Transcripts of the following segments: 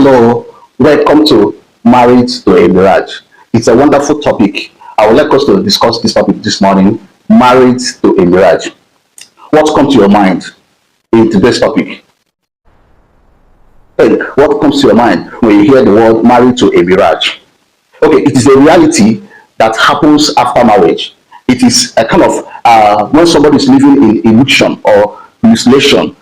Hello, welcome to Married to a Mirage. It's a wonderful topic. I would like us to discuss this topic this morning. Married to a Mirage. What comes to your mind in today's topic? Hey, what comes to your mind when you hear the word married to a mirage? Okay, it is a reality that happens after marriage. It is a kind of when somebody is living in illusion or hallucination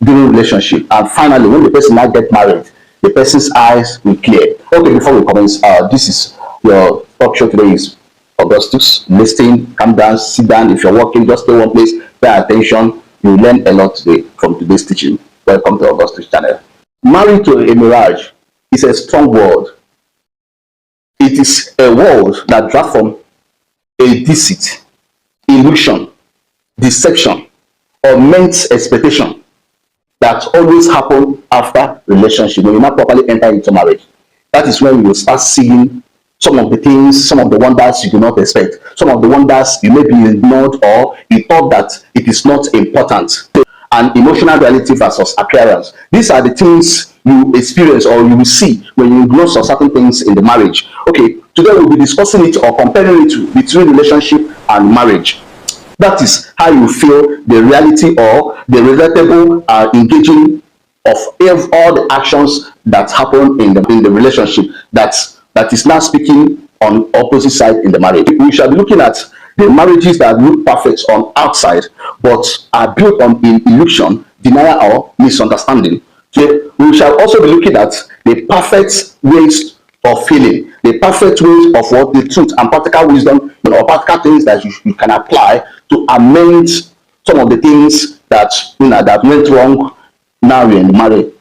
during relationship, and finally, when the person now get married, the person's eyes will clear. Okay, before we commence, this is your talk show today is Augustus. Listen, calm down, sit down. If you're working, just stay one place, pay attention. You will learn a lot today from today's teaching. Welcome to Augustus channel. Married to a mirage is a strong word. It is a word that draws from a deceit, illusion, deception, or men's expectation that always happen after relationship. When you not properly enter into marriage, that is when you will start seeing some of the things, some of the wonders you do not expect, some of the wonders you may be ignored or you thought that it is not important. And emotional reality versus appearance. These are the things you experience or you will see when you ignore some certain things in the marriage. Okay, today we'll be discussing it or comparing it between relationship and marriage. That is how you feel the reality or the relatable engaging of all the actions that happen in the relationship that is now speaking on opposite side in the marriage. We shall be looking at the marriages that look perfect on outside but are built on illusion, denial, or misunderstanding. Okay? We shall also be looking at the perfect ways of feeling, the perfect ways of what the truth and practical wisdom or practical things that you can apply to amend some of the things that that went wrong now you're in marriage.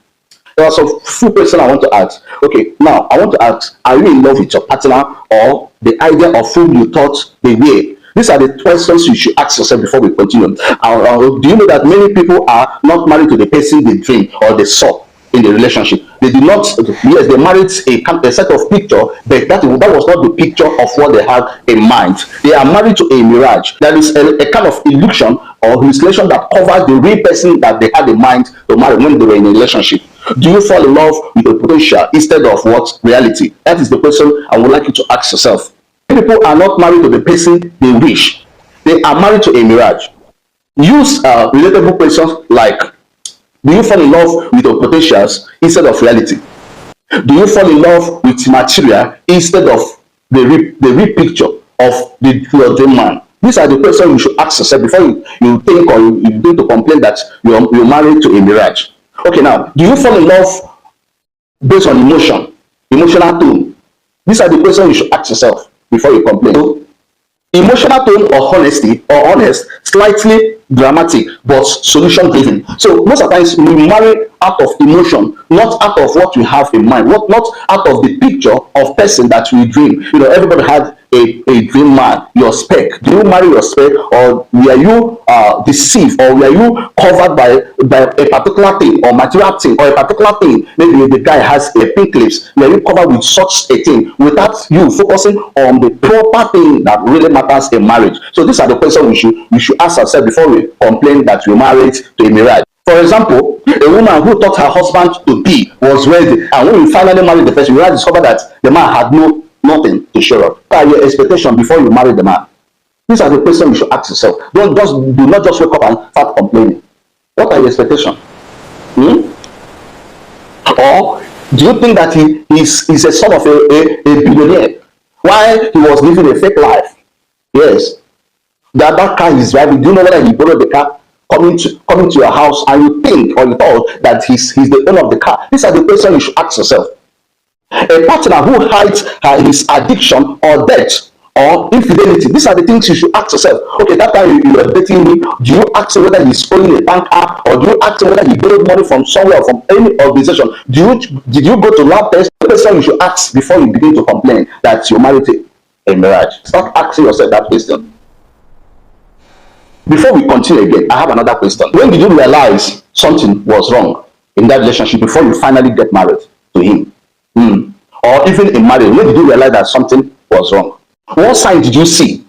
There are some few questions I want to ask. Okay, now I want to ask: are you in love with your partner or the idea of whom you thought they were? These are the questions you should ask yourself before we continue. Do you know that many people are not married to the person they dream or they saw in the relationship? They did not. Yes, they married a set of picture, but that was not the picture of what they had in mind. They are married to a mirage. That is a kind of illusion or hallucination that covers the real person that they had in mind to marry when they were in a relationship. Do you fall in love with the potential instead of what reality? That is the question I would like you to ask yourself. People are not married to the person they wish. They are married to a mirage. Use relatable questions like: do you fall in love with your potentials instead of reality? Do you fall in love with material instead of the real picture of your dream man? These are the questions you should ask yourself before you think or you begin to complain that you're married to a mirage. Okay, now, do you fall in love based on emotional tone? These are the questions you should ask yourself before you complain. So, emotional tone or honesty or honest, slightly dramatic but solution driven. So most of the times we marry out of emotion, not out of what we have in mind, not out of the picture of person that we dream. Everybody had a dream man, your spec. Do you marry your spec, or were you deceived, or were you covered by a particular thing or material thing or a particular thing? Maybe the guy has a pink lips. Were you covered with such a thing without you focusing on the proper thing that really matters in marriage? So these are the questions we should ask ourselves before we complain that we married to a mirage. For example, a woman who thought her husband to be was ready, and when we finally married the person, we discovered that the man had nothing to show up. What are your expectations before you marry the man? These are the questions you should ask yourself. Do not just wake up and start complaining. What are your expectations? Or do you think that he's a son of a billionaire while he was living a fake life? Yes. That car is driving. Do you know whether he borrowed the car coming to your house and you think or you thought that he's the owner of the car? These are the questions you should ask yourself. A partner who hides his addiction or debt or infidelity, these are the things you should ask yourself. Okay, that time you are dating me, do you ask him whether he's owning a bank app, or do you ask him whether he borrowed money from somewhere, from any organization? Did you go to lab test? The question you should ask before you begin to complain that you're married to a mirage. Start asking yourself that question. Before we continue again, I have another question. When did you realize something was wrong in that relationship before you finally get married to him? Or even in marriage, when did you realize that something was wrong? What sign did you see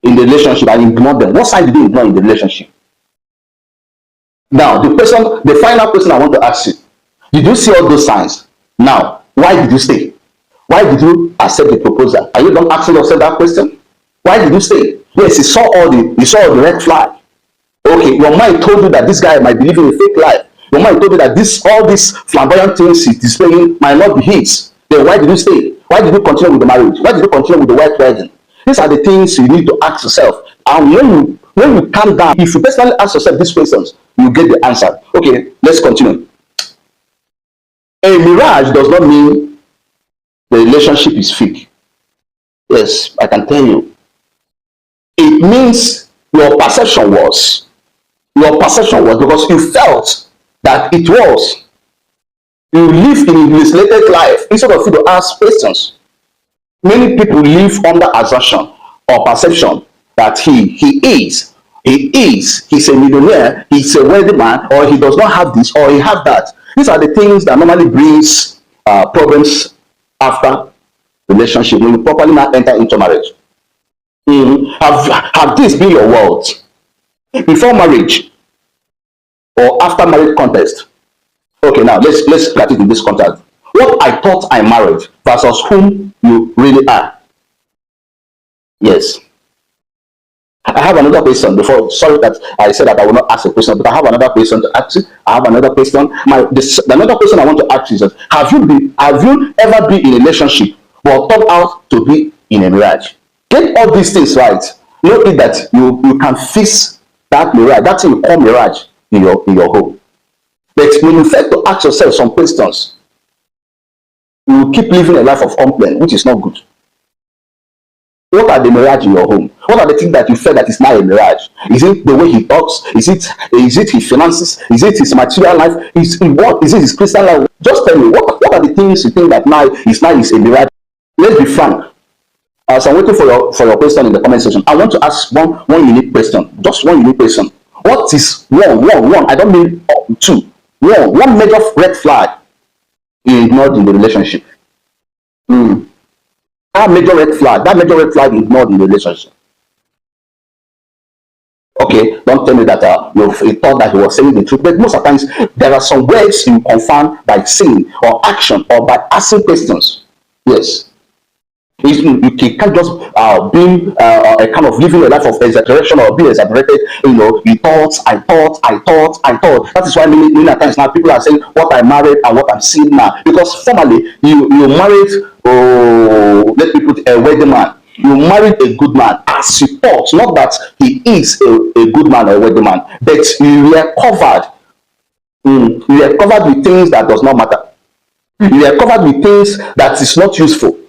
in the relationship and ignore them? What sign did you ignore in the relationship? Now, the final question I want to ask you: Did you see all those signs? Now, why did you stay? Why did you accept the proposal? Are you not asking yourself that question? Why did you stay? Yes, you saw all the red flag. Okay, your mind told you that this guy might be living a fake life. Your mind told you that all these flamboyant things he's displaying might not be his. Then why did you stay? Why did you continue with the marriage? Why did you continue with the white wedding? These are the things you need to ask yourself. And when you calm down, if you personally ask yourself these questions, you get the answer. Okay, let's continue. A mirage does not mean the relationship is fake. Yes, I can tell you. It means your perception was because you felt that it was. You live in a misleaded life instead of you to ask questions. Many people live under assumption or perception that he's a millionaire, he's a wealthy man, or he does not have this, or he have that. These are the things that normally brings problems after relationship when you properly now enter into marriage. Have this been your world before marriage or after marriage context? Okay, now let's get it in this context. What I thought I married versus whom you really are. Yes. I have another question before. Sorry that I said that I will not ask a question, but I have another question to ask you. I have another question. Another question I want to ask you is that have you ever been in a relationship but turned out to be in a mirage? Get all these things right. Know it that you can fix that mirage. That's thing you call mirage in your home. But when you fail to ask yourself some questions, you will keep living a life of complaint, which is not good. What are the mirage in your home? What are the things that you feel that is not a mirage? Is it the way he talks? Is it his finances? Is it his material life? Is it his Christian life? Just tell me, what are the things you think that now is a mirage? Let's be frank. As I'm waiting for your question in the comment section, I want to ask one unique question. Just one unique question. What is one? I don't mean two. One major red flag you ignored in the relationship. That major red flag ignored in the relationship. Okay, don't tell me that you thought that he was saying the truth, but most of the times there are some words you confirm by saying or action or by asking questions. Yes. You can't just be a kind of living a life of exaggeration or be exaggerated. You thought, I thought. That is why many times now people are saying what I married and what I'm seeing now. Because formerly you married, let me put a wedding man. You married a good man as you thought, not that he is a good man or a wedding man, but you were covered. You were covered with things that does not matter. You were covered with things that is not useful.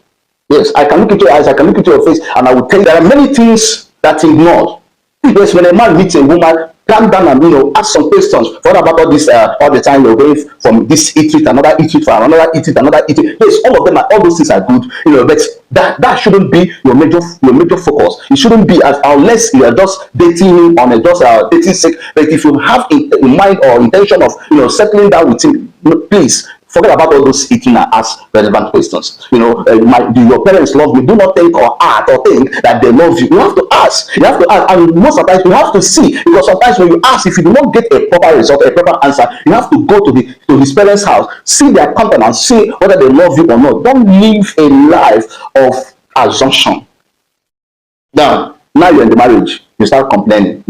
Yes, I can look into your eyes, I can look into your face, and I will tell you there are many things that ignored. Yes, when a man meets a woman, calm down and ask some questions. What about all this all the time you're going from this eatery to another eatery to another eatery to another eatery? Yes, all those things are good, but that shouldn't be your major focus. It shouldn't be unless you are just dating him on a just dating sake. But if you have in mind or intention of settling down with him, please forget about all those eating and ask relevant questions. Do your parents love me? Do not think or act or think that they love you. You have to ask. And most of the time you have to see, because sometimes when you ask, if you do not get a proper result, a proper answer, you have to go to his parents' house, see their countenance, see whether they love you or not. Don't live a life of assumption. Now you're in the marriage, you start complaining.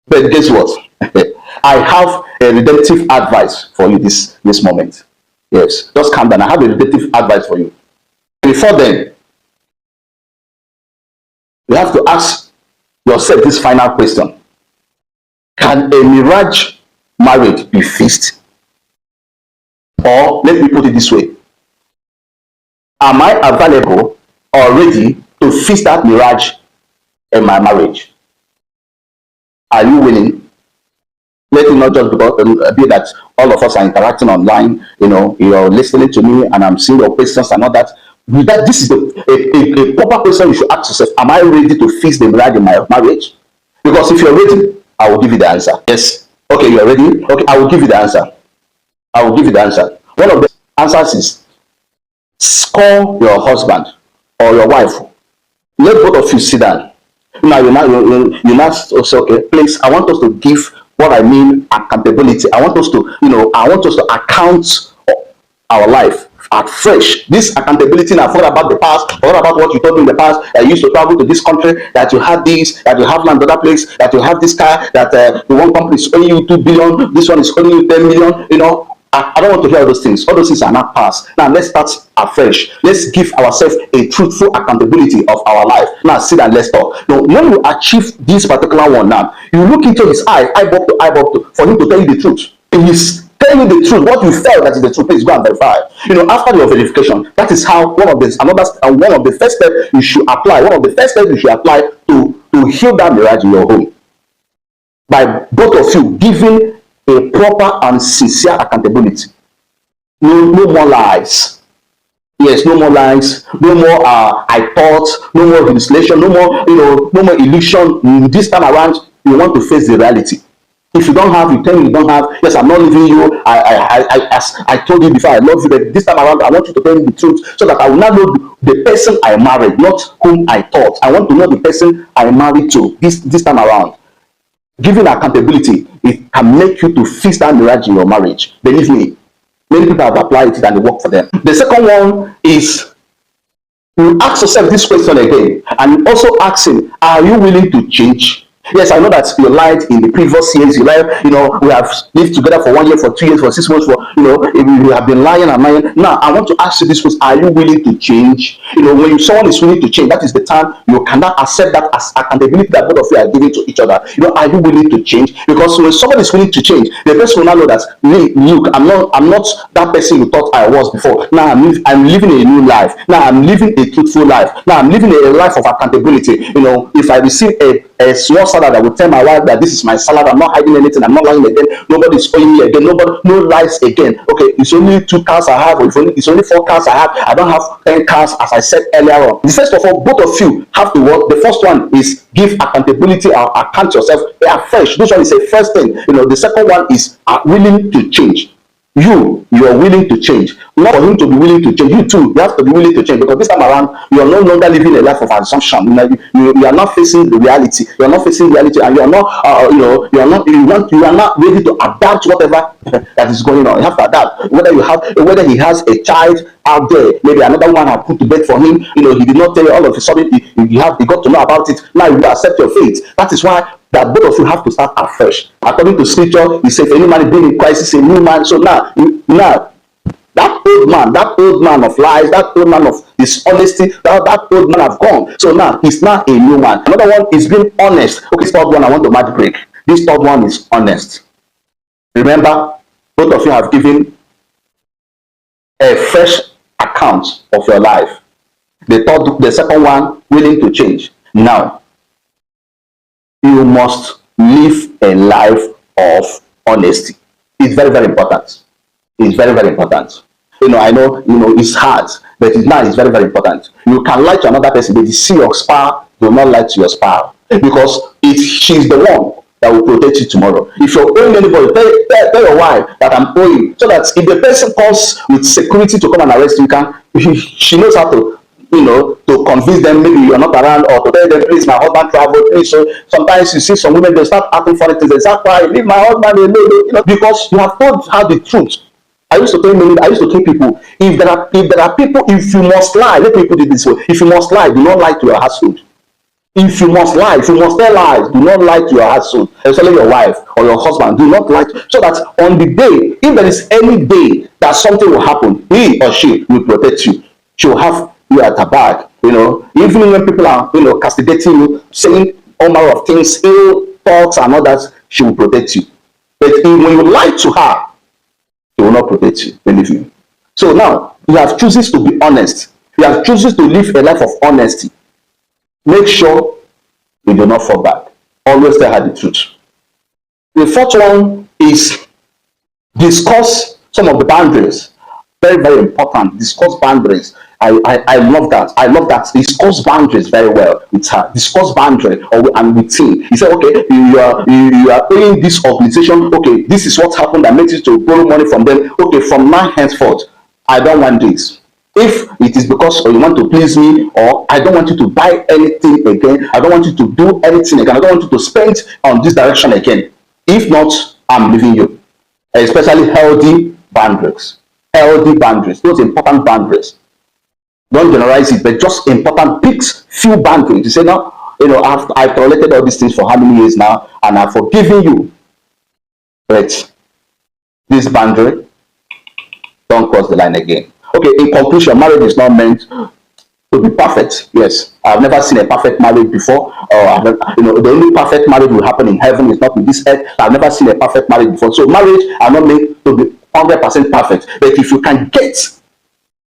But guess what? I have a redemptive advice for you this moment. Yes, just calm down. I have a redemptive advice for you. Before then, you have to ask yourself this final question. Can a mirage marriage be fixed? Or let me put it this way. Am I available or ready to fix that mirage in my marriage? Are you willing? Let it not just be that all of us are interacting online, you're listening to me and I'm seeing your questions and all that. This is a proper question you should ask yourself. Am I ready to fix the mirage in my marriage? Because if you're ready, I will give you the answer. Yes. Okay, you're ready? Okay, I will give you the answer. One of the answers is call your husband or your wife. Let both of you sit down. Now you now say, okay, please, I want us to give what I mean accountability. I want us to, I want us to account our life at fresh. This accountability now, forget about the past, forget about what you told me in the past. I used to travel to this country, that you had this, that you have land other place, that you have this car, that the one company is owing you 2 billion, this one is owing you 10 million. I don't want to hear all those things. All those things are not past. Now let's start afresh. Let's give ourselves a truthful accountability of our life. Now sit and let's talk. Now, when you achieve this particular one, now you look into his eyeball to eyeball, for him to tell you the truth. And he's telling you the truth. What you felt that is the truth, please go and verify. After your verification, that is how one of the first steps you should apply. One of the first steps you should apply to heal that mirage in your home, by both of you giving a proper and sincere accountability. No more lies. Yes, no more lies, no more I thought, no more legislation, no more, no more illusion. This time around, you want to face the reality. If you don't have, you tell me you don't have. Yes, I'm not leaving you. As I told you before, I love you, but this time around, I want you to tell me the truth, so that I will not know the person I married, not whom I thought. I want to know the person I married to this time around. Giving accountability, it can make you to fix that mirage in your marriage. Believe me, many people have applied it and it worked for them. The second one is, you ask yourself this question again, and you also ask him, are you willing to change? Yes, I know that you lied in the previous years. You lied, we have lived together for 1 year, for 2 years, for 6 months, we have been lying and lying. Now, I want to ask you this question: are you willing to change? When someone is willing to change, that is the time you cannot accept that as accountability that both of you are giving to each other. Are you willing to change? Because when somebody is willing to change, the person will not know that, look, I'm not that person you thought I was before. Now I'm living a new life. Now I'm living a truthful life. Now I'm living a life of accountability. If I receive a small salary, I will tell my wife that this is my salary. I'm not hiding anything. I'm not lying again. Nobody's owing me again. No lies again. Okay, it's only 2 cars I have, or it's only 4 cars I have. I don't have 10 cars, as I said earlier on. First of all, both of you have to work. The first one is give accountability or account yourself afresh. This one is a first thing. The second one is willing to change. You are willing to change. Not for him to be willing to change. You too, you have to be willing to change, because this time around, you are no longer living a life of assumption. You are not facing the reality. You are not facing reality, and you are not, you are not ready to adapt to whatever that is going on. You have to adapt. Whether he has a child out there, maybe another one have put to bed for him. He did not tell you. All of a sudden, he got to know about it. Now you accept your fate. That is why that both of you have to start afresh. According to scripture, he said, if any man being in Christ is a new man. So now that old man of lies, that old man of dishonesty, that old man have gone. So now he's not a new man. Another one is being honest. Okay, third one, I want to mark break. This third one is honest. Remember, both of you have given a fresh account of your life. The second one, willing to change. Now, you must live a life of honesty. It's very, very important. It's very, very important. I know, it's hard, but it's very, very important. You can lie to another person, but you see your spouse, do not lie to your spouse, because she's the one that will protect you tomorrow. If you're owing anybody, tell your wife that I'm owing, so that if the person comes with security to come and arrest you, she knows how to, to convince them. Maybe you're not around, or to tell them, please, my husband traveled. So sometimes you see some women, they start acting funny things. They say, why leave my husband alone? Because you have told her the truth. I used to tell people, if there are people, if you must lie, let me put it this way: if you must lie, do not lie to your household. If you must lie, if you must tell lies, do not lie to your household, especially your wife or your husband. Do not lie, so that on the day, if there is any day that something will happen, he or she will protect you. She will have you at her back. Even when people are, castigating you, saying all manner of things, ill thoughts and others, she will protect you. But when you lie to her, she will not protect you. Believe me. So now you have chooses to be honest. You have chooses to live a life of honesty. Make sure you do not fall back. Always tell her the truth. The fourth one is discuss some of the boundaries. Very, very important. Discuss boundaries. I love that. I love that. Discuss boundaries very well with her. Discuss boundary and with him. He said, okay, you are paying this organization. Okay, this is what happened that makes you to borrow money from them. Okay, from now henceforth, I don't want this. If it is because you want to please me, or I don't want you to buy anything again, I don't want you to do anything again, I don't want you to spend on this direction again. If not, I'm leaving you. Especially healthy boundaries. Healthy boundaries. Those important boundaries. Don't generalize it, but just important picks few boundaries. You say, no, I've tolerated all these things for how many years now, and I've forgiven you. But this boundary, don't cross the line again. Okay, in conclusion, marriage is not meant to be perfect. Yes, I've never seen a perfect marriage before. Or the only perfect marriage will happen in heaven. It's not in this earth. I've never seen a perfect marriage before. So marriage are not made to be 100% perfect. But if you can get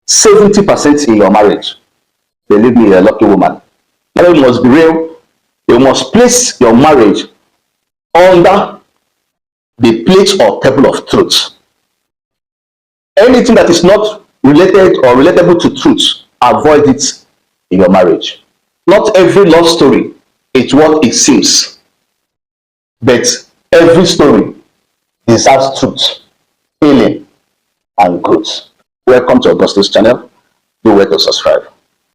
70% in your marriage, believe me, you're a lucky woman. Marriage must be real. You must place your marriage under the plate or table of truth. Anything that is not related or relatable to truth, avoid it in your marriage. Not every love story is what it seems, but every story deserves truth, healing, and growth. Welcome to Augustus channel. Do well to subscribe.